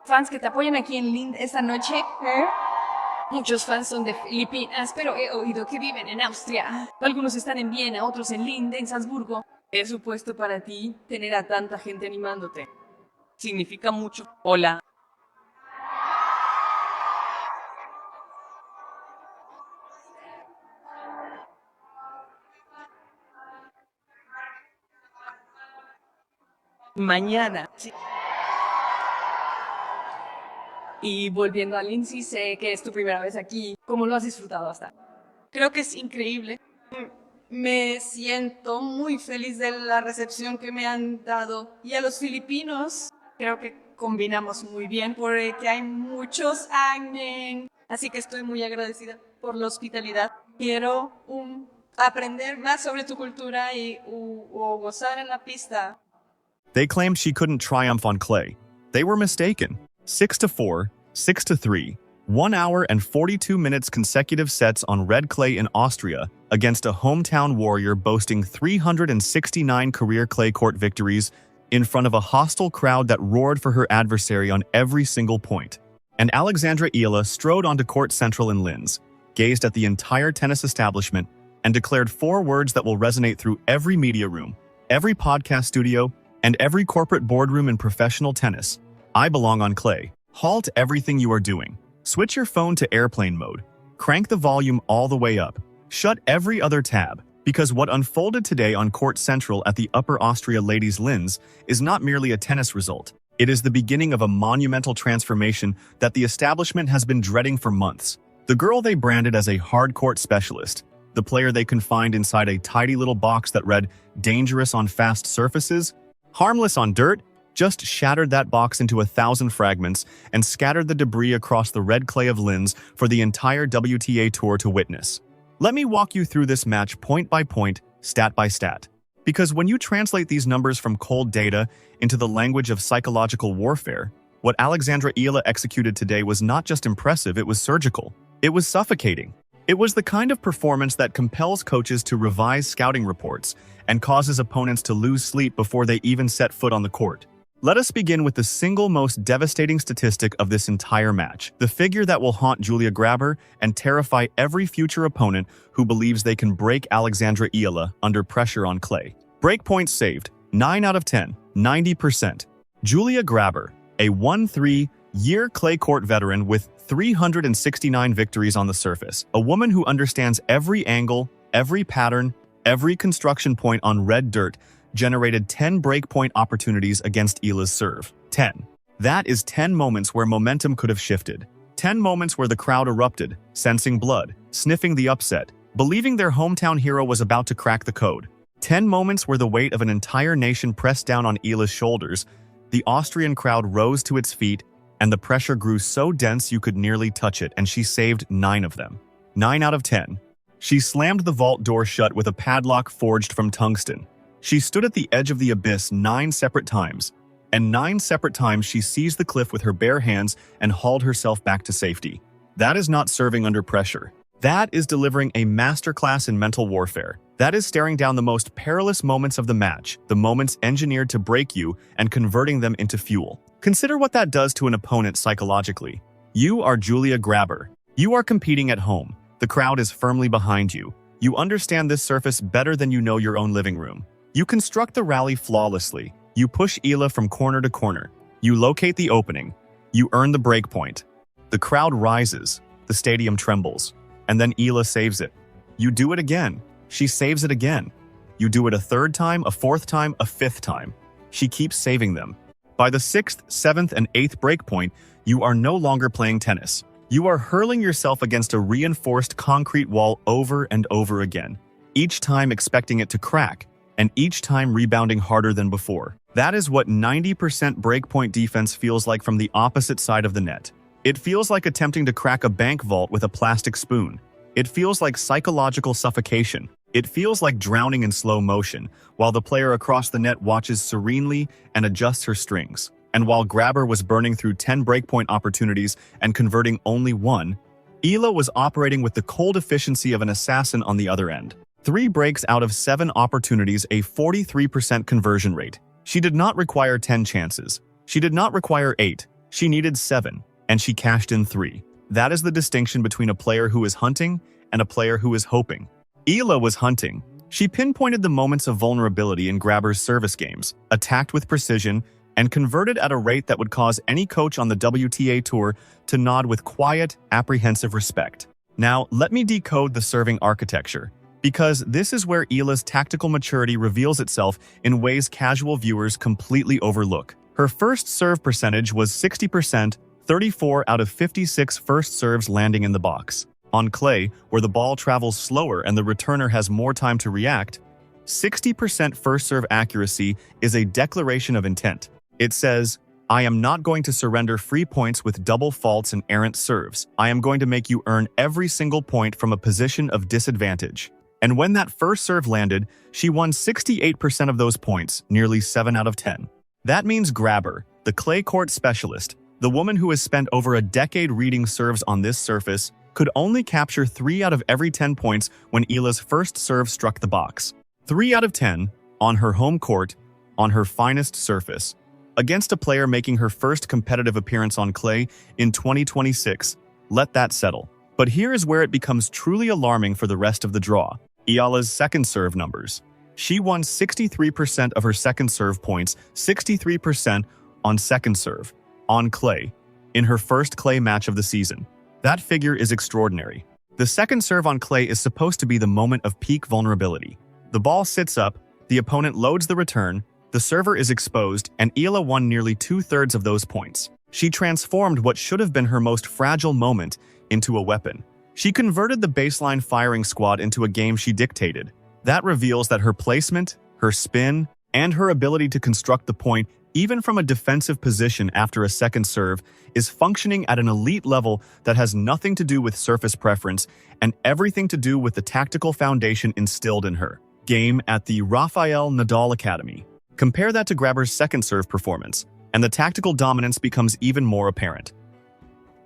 fans que te apoyan aquí en Linz esta noche. Muchos fans son de Filipinas, pero he oído que viven en Austria. Algunos están en Viena, otros en Linz, en Salzburgo. Es supuesto para ti tener a tanta gente animándote. Significa mucho. Hola. Mañana. Sí. Y volviendo a Linz, sé que es tu primera vez aquí. ¿Cómo lo has disfrutado hasta? Creo que es increíble. Me siento muy feliz de la recepción que me han dado. Y a los filipinos, creo que combinamos muy bien porque hay muchos angmen. Así que estoy muy agradecida por la hospitalidad. Quiero aprender más sobre tu cultura y gozar en la pista. They claimed she couldn't triumph on clay. They were mistaken. 6-4, 6-3, 1 hour and 42 minutes consecutive sets on red clay in Austria against a hometown warrior boasting 369 career clay court victories in front of a hostile crowd that roared for her adversary on every single point. And Alexandra Eala strode onto Court Central in Linz, gazed at the entire tennis establishment, and declared 4 words that will resonate through every media room, every podcast studio, and every corporate boardroom in professional tennis. I belong on clay. Halt everything you are doing. Switch your phone to airplane mode. Crank the volume all the way up. Shut every other tab, because what unfolded today on Court Central at the Upper Austria Ladies Linz is not merely a tennis result. It is the beginning of a monumental transformation that the establishment has been dreading for months. The girl they branded as a hard court specialist, the player they confined inside a tidy little box that read dangerous on fast surfaces, harmless on dirt, just shattered that box into 1,000 fragments and scattered the debris across the red clay of Linz for the entire WTA Tour to witness. Let me walk you through this match point by point, stat by stat. Because when you translate these numbers from cold data into the language of psychological warfare, what Alexandra Eala executed today was not just impressive, it was surgical. It was suffocating. It was the kind of performance that compels coaches to revise scouting reports and causes opponents to lose sleep before they even set foot on the court. Let us begin with the single most devastating statistic of this entire match, the figure that will haunt Julia Grabher and terrify every future opponent who believes they can break Alexandra Eala under pressure on clay. Breakpoints saved, 9 out of 10, 90%. Julia Grabher, a 1-3-year clay court veteran with 369 victories on the surface, a woman who understands every angle, every pattern, every construction point on red dirt, generated 10 breakpoint opportunities against Eala's serve. 10. That is 10 moments where momentum could have shifted. 10 moments where the crowd erupted, sensing blood, sniffing the upset, believing their hometown hero was about to crack the code. 10 moments where the weight of an entire nation pressed down on Eala's shoulders, the Austrian crowd rose to its feet, and the pressure grew so dense you could nearly touch it, and she saved 9 of them. 9 out of 10. She slammed the vault door shut with a padlock forged from tungsten. She stood at the edge of the abyss 9 separate times, and 9 separate times she seized the cliff with her bare hands and hauled herself back to safety. That is not serving under pressure. That is delivering a masterclass in mental warfare. That is staring down the most perilous moments of the match, the moments engineered to break you and converting them into fuel. Consider what that does to an opponent psychologically. You are Julia Grabher. You are competing at home. The crowd is firmly behind you. You understand this surface better than you know your own living room. You construct the rally flawlessly. You push Eala from corner to corner. You locate the opening. You earn the break point. The crowd rises. The stadium trembles. And then Eala saves it. You do it again. She saves it again. You do it a 3rd time, a 4th time, a 5th time. She keeps saving them. By the 6th, 7th, and 8th break point, you are no longer playing tennis. You are hurling yourself against a reinforced concrete wall over and over again, each time expecting it to crack, and each time rebounding harder than before. That is what 90% breakpoint defense feels like from the opposite side of the net. It feels like attempting to crack a bank vault with a plastic spoon. It feels like psychological suffocation. It feels like drowning in slow motion, while the player across the net watches serenely and adjusts her strings. And while Grabher was burning through 10 breakpoint opportunities and converting only 1, Eala was operating with the cold efficiency of an assassin on the other end. 3 breaks out of 7 opportunities, a 43% conversion rate. She did not require 10 chances. She did not require 8. She needed 7, and she cashed in 3. That is the distinction between a player who is hunting and a player who is hoping. Eala was hunting. She pinpointed the moments of vulnerability in Grabher's service games, attacked with precision, and converted at a rate that would cause any coach on the WTA Tour to nod with quiet, apprehensive respect. Now, let me decode the serving architecture, because this is where Eala's tactical maturity reveals itself in ways casual viewers completely overlook. Her first serve percentage was 60%, 34 out of 56 first serves landing in the box. On clay, where the ball travels slower and the returner has more time to react, 60% first serve accuracy is a declaration of intent. It says, "I am not going to surrender free points with double faults and errant serves. I am going to make you earn every single point from a position of disadvantage." And when that first serve landed, she won 68% of those points, nearly 7 out of 10. That means Grabher, the clay court specialist, the woman who has spent over a decade reading serves on this surface, could only capture 3 out of every 10 points when Eala's first serve struck the box. 3 out of 10, on her home court, on her finest surface, against a player making her first competitive appearance on clay in 2026. Let that settle. But here is where it becomes truly alarming for the rest of the draw. Eala's second serve numbers. She won 63% of her second serve points, 63% on second serve, on clay, in her first clay match of the season. That figure is extraordinary. The second serve on clay is supposed to be the moment of peak vulnerability. The ball sits up, the opponent loads the return, the server is exposed, and Eala won nearly 2/3 of those points. She transformed what should have been her most fragile moment into a weapon. She converted the baseline firing squad into a game she dictated. That reveals that her placement, her spin, and her ability to construct the point, even from a defensive position after a second serve, is functioning at an elite level that has nothing to do with surface preference and everything to do with the tactical foundation instilled in her. Game at the Rafael Nadal Academy. Compare that to Grabher's second serve performance, and the tactical dominance becomes even more apparent.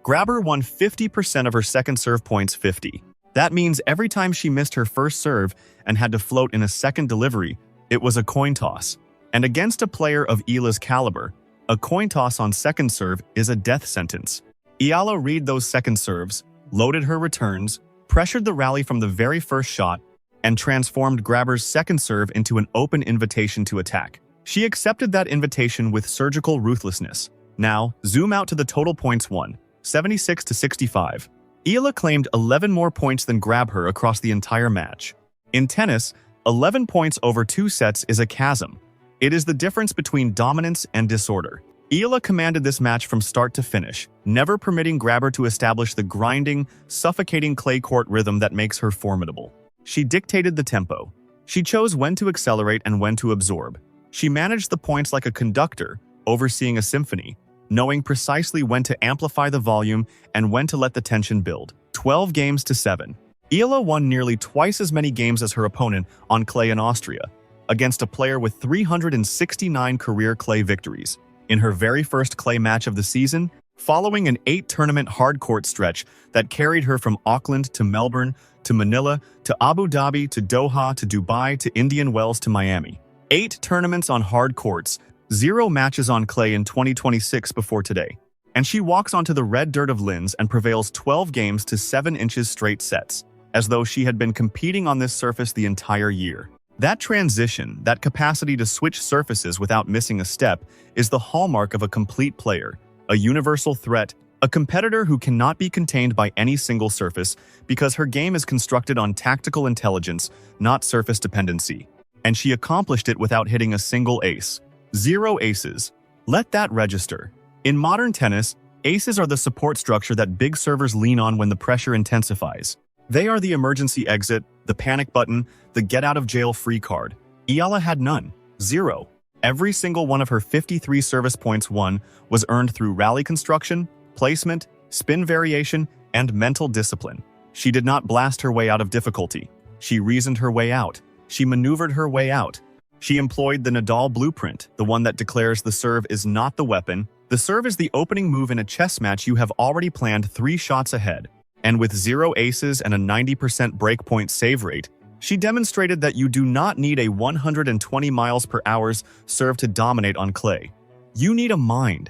Grabher won 50% of her second serve points 50. That means every time she missed her first serve and had to float in a second delivery, it was a coin toss. And against a player of Eala's caliber, a coin toss on second serve is a death sentence. Eala read those second serves, loaded her returns, pressured the rally from the very first shot, and transformed Grabher's second serve into an open invitation to attack. She accepted that invitation with surgical ruthlessness. Now, zoom out to the total points won, 76-65. Eala claimed 11 more points than Grabher across the entire match. In tennis, 11 points over 2 sets is a chasm. It is the difference between dominance and disorder. Eala commanded this match from start to finish, never permitting Grabher to establish the grinding, suffocating clay court rhythm that makes her formidable. She dictated the tempo. She chose when to accelerate and when to absorb. She managed the points like a conductor, overseeing a symphony, knowing precisely when to amplify the volume and when to let the tension build. 12 games to 7. Eala won nearly twice as many games as her opponent on clay in Austria, against a player with 369 career clay victories. In her very first clay match of the season, following an 8-tournament hard-court stretch that carried her from Auckland to Melbourne to Manila to Abu Dhabi to Doha to Dubai to Indian Wells to Miami. 8 tournaments on hard courts, 0 matches on clay in 2026 before today. And she walks onto the red dirt of Linz and prevails 12 games to 7 inches straight sets, as though she had been competing on this surface the entire year. That transition, that capacity to switch surfaces without missing a step, is the hallmark of a complete player, a universal threat, a competitor who cannot be contained by any single surface because her game is constructed on tactical intelligence, not surface dependency. And she accomplished it without hitting a single ace. 0 aces. Let that register. In modern tennis, aces are the support structure that big servers lean on when the pressure intensifies. They are the emergency exit, the panic button, the get-out-of-jail-free card. Eala had none. 0. Every single one of her 53 service points won was earned through rally construction, placement, spin variation, and mental discipline. She did not blast her way out of difficulty. She reasoned her way out. She maneuvered her way out. She employed the Nadal blueprint, the one that declares the serve is not the weapon. The serve is the opening move in a chess match you have already planned 3 shots ahead. And with 0 aces and a 90% breakpoint save rate, she demonstrated that you do not need a 120 miles per hour serve to dominate on clay. You need a mind.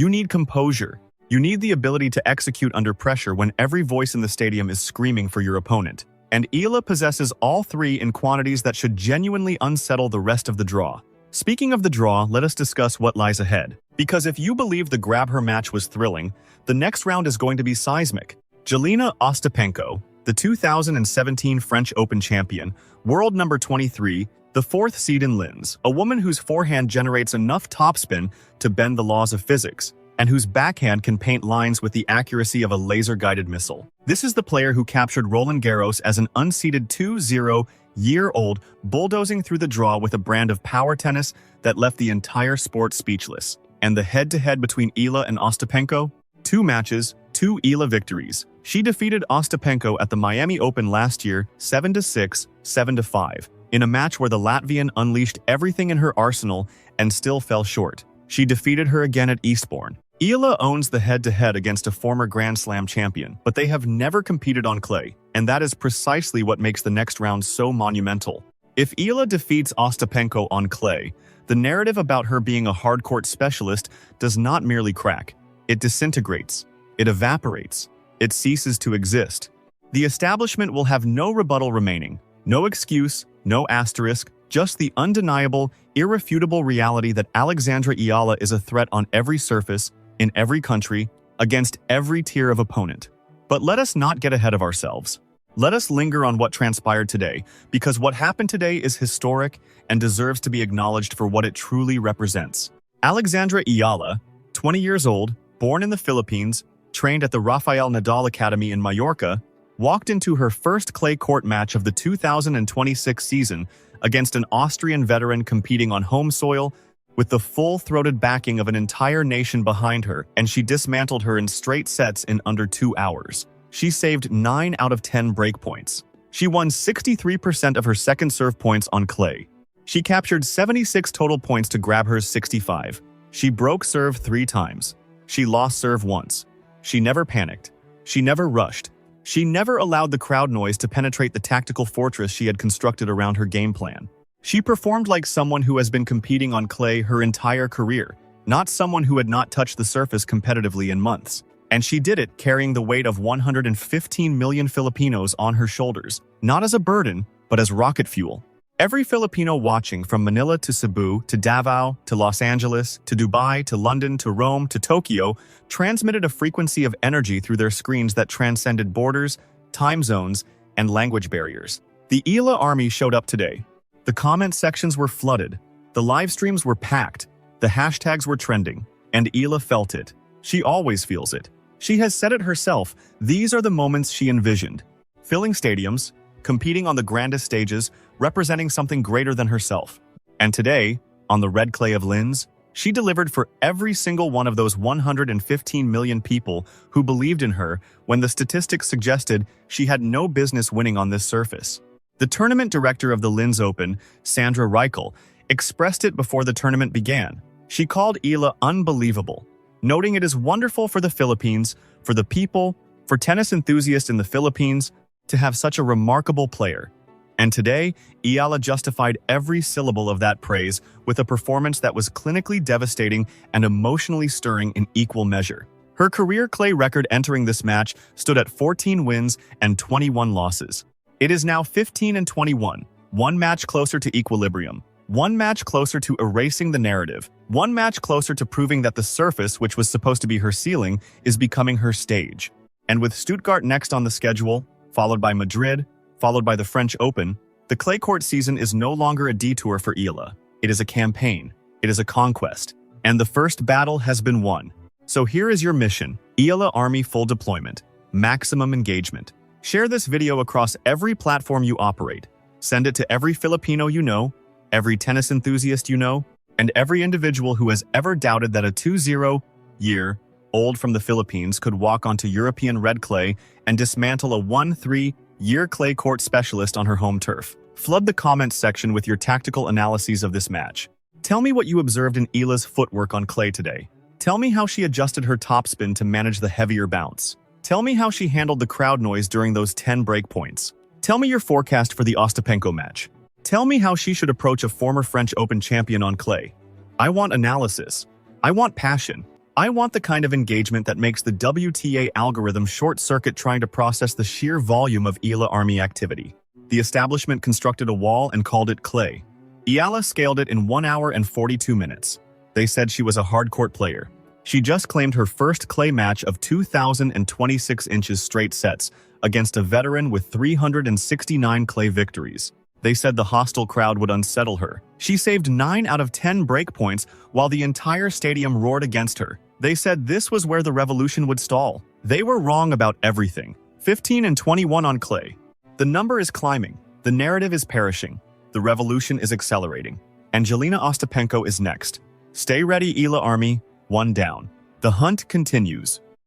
You need composure. You need the ability to execute under pressure when every voice in the stadium is screaming for your opponent. And Eala possesses all three in quantities that should genuinely unsettle the rest of the draw. Speaking of the draw, let us discuss what lies ahead. Because if you believe the Grabher match was thrilling, the next round is going to be seismic. Jelena Ostapenko, the 2017 French Open champion, world number 23, the fourth seed in Linz, a woman whose forehand generates enough topspin to bend the laws of physics, and whose backhand can paint lines with the accuracy of a laser-guided missile. This is the player who captured Roland Garros as an unseeded 20-year-old, bulldozing through the draw with a brand of power tennis that left the entire sport speechless. And the head-to-head between Eala and Ostapenko? 2 matches, 2 Eala victories. She defeated Ostapenko at the Miami Open last year 7-6, 7-5, in a match where the Latvian unleashed everything in her arsenal and still fell short. She defeated her again at Eastbourne. Eala owns the head-to-head against a former Grand Slam champion, but they have never competed on clay, and that is precisely what makes the next round so monumental. If Eala defeats Ostapenko on clay, the narrative about her being a hardcourt specialist does not merely crack. It disintegrates. It evaporates. It ceases to exist. The establishment will have no rebuttal remaining, no excuse, no asterisk, just the undeniable, irrefutable reality that Alexandra Eala is a threat on every surface, in every country, against every tier of opponent. But let us not get ahead of ourselves. Let us linger on what transpired today, because what happened today is historic and deserves to be acknowledged for what it truly represents. Alexandra Eala, 20 years old, born in the Philippines, trained at the Rafael Nadal Academy in Mallorca, walked into her first clay court match of the 2026 season against an Austrian veteran competing on home soil with the full-throated backing of an entire nation behind her, and she dismantled her in straight sets in under 2 hours. She saved 9 out of 10 breakpoints. She won 63% of her second serve points on clay. She captured 76 total points to Grabher's 65. She broke serve 3 times. She lost serve once. She never panicked. She never rushed. She never allowed the crowd noise to penetrate the tactical fortress she had constructed around her game plan. She performed like someone who has been competing on clay her entire career, not someone who had not touched the surface competitively in months. And she did it carrying the weight of 115 million Filipinos on her shoulders, not as a burden, but as rocket fuel. Every Filipino watching from Manila to Cebu, to Davao, to Los Angeles, to Dubai, to London, to Rome, to Tokyo, transmitted a frequency of energy through their screens that transcended borders, time zones, and language barriers. The Eala army showed up today. The comment sections were flooded. The live streams were packed. The hashtags were trending. And Eala felt it. She always feels it. She has said it herself. These are the moments she envisioned. Filling stadiums, competing on the grandest stages, representing something greater than herself. And today, on the red clay of Linz, she delivered for every single one of those 115 million people who believed in her when the statistics suggested she had no business winning on this surface. The tournament director of the Linz Open, Sandra Reichel, expressed it before the tournament began. She called Eala unbelievable, noting it is wonderful for the Philippines, for the people, for tennis enthusiasts in the Philippines, to have such a remarkable player. And today, Eala justified every syllable of that praise with a performance that was clinically devastating and emotionally stirring in equal measure. Her career clay record entering this match stood at 14 wins and 21 losses. It is now 15-21, 1 match closer to equilibrium, 1 match closer to erasing the narrative, 1 match closer to proving that the surface, which was supposed to be her ceiling, is becoming her stage. And with Stuttgart next on the schedule, followed by Madrid, followed by the French Open, the clay court season is no longer a detour for Eala. It is a campaign. It is a conquest. And the first battle has been won. So here is your mission: Eala Army full deployment, maximum engagement. Share this video across every platform you operate. Send it to every Filipino you know, every tennis enthusiast you know, and every individual who has ever doubted that a 20-year-old from the Philippines could walk onto European red clay and dismantle a 13-year clay court specialist on her home turf. Flood the comments section with your tactical analyses of this match. Tell me what you observed in Eala's footwork on clay today. Tell me how she adjusted her topspin to manage the heavier bounce. Tell me how she handled the crowd noise during those 10 break points. Tell me your forecast for the Ostapenko match. Tell me how she should approach a former French Open champion on clay. I want analysis. I want passion. I want the kind of engagement that makes the WTA algorithm short-circuit trying to process the sheer volume of Eala Army activity. The establishment constructed a wall and called it clay. Eala scaled it in 1 hour and 42 minutes. They said she was a hard-court player. She just claimed her first clay match of 2,026 inches straight sets against a veteran with 369 clay victories. They said the hostile crowd would unsettle her. She saved 9 out of 10 break points while the entire stadium roared against her. They said this was where the revolution would stall. They were wrong about everything. 15 and 21 on clay. The number is climbing. The narrative is perishing. The revolution is accelerating. Angelina Ostapenko is next. Stay ready, Eala Army. 1 down. The hunt continues.